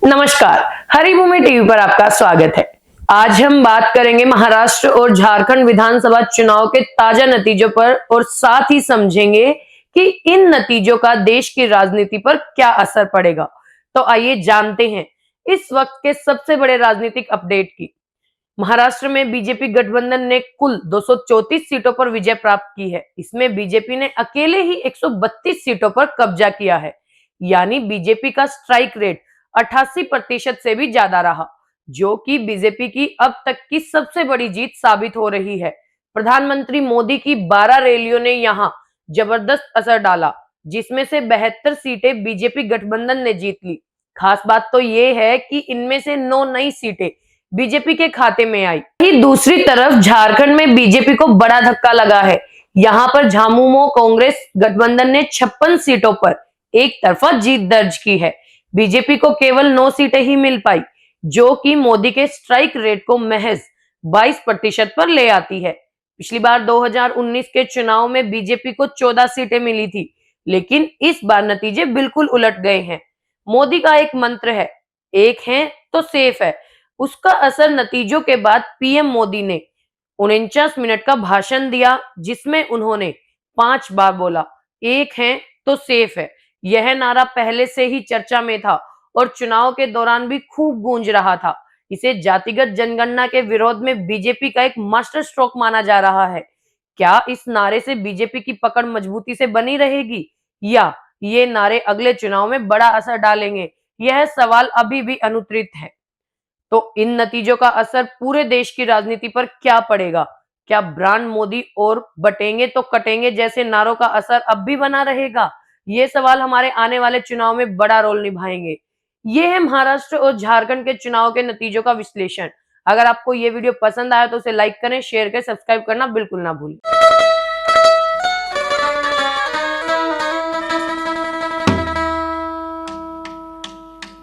नमस्कार, हरिभूमि टीवी पर आपका स्वागत है। आज हम बात करेंगे महाराष्ट्र और झारखंड विधानसभा चुनाव के ताजा नतीजों पर और साथ ही समझेंगे कि इन नतीजों का देश की राजनीति पर क्या असर पड़ेगा। तो आइए जानते हैं इस वक्त के सबसे बड़े राजनीतिक अपडेट की। महाराष्ट्र में बीजेपी गठबंधन ने कुल 234 सीटों पर विजय प्राप्त की है। इसमें बीजेपी ने अकेले ही 132 सीटों पर कब्जा किया है, यानी बीजेपी का स्ट्राइक रेट 88% से भी ज्यादा रहा, जो कि बीजेपी की अब तक की सबसे बड़ी जीत साबित हो रही है। प्रधानमंत्री मोदी की 12 रैलियों ने यहां जबरदस्त असर डाला, जिसमें से 72 सीटें बीजेपी गठबंधन ने जीत ली। खास बात तो ये है कि इनमें से 9 नई सीटें बीजेपी के खाते में आई। वहीं दूसरी तरफ झारखंड में बीजेपी को बड़ा धक्का लगा है। यहां पर झामुमो कांग्रेस गठबंधन ने 56 सीटों पर एक तरफा जीत दर्ज की है। बीजेपी को केवल 9 सीटें ही मिल पाई, जो कि मोदी के स्ट्राइक रेट को महज 22% पर ले आती है। पिछली बार 2019 के चुनाव में बीजेपी को 14 सीटें मिली थी, लेकिन इस बार नतीजे बिल्कुल उलट गए हैं। मोदी का एक मंत्र है, एक है तो सेफ है। उसका असर नतीजों के बाद पीएम मोदी ने 49 मिनट का भाषण दिया, जिसमें उन्होंने 5 बार बोला, एक है तो सेफ है। यह नारा पहले से ही चर्चा में था और चुनाव के दौरान भी खूब गूंज रहा था। इसे जातिगत जनगणना के विरोध में बीजेपी का एक मास्टर स्ट्रोक माना जा रहा है। क्या इस नारे से बीजेपी की पकड़ मजबूती से बनी रहेगी, या ये नारे अगले चुनाव में बड़ा असर डालेंगे? यह सवाल अभी भी अनुत्तरित है। तो इन नतीजों का असर पूरे देश की राजनीति पर क्या पड़ेगा? क्या ब्रांड मोदी और बटेंगे तो कटेंगे जैसे नारों का असर अब भी बना रहेगा? ये सवाल हमारे आने वाले चुनाव में बड़ा रोल निभाएंगे। ये है महाराष्ट्र और झारखंड के चुनाव के नतीजों का विश्लेषण। अगर आपको ये वीडियो पसंद आया तो उसे लाइक करें, शेयर करें, सब्सक्राइब करना बिल्कुल ना भूलें।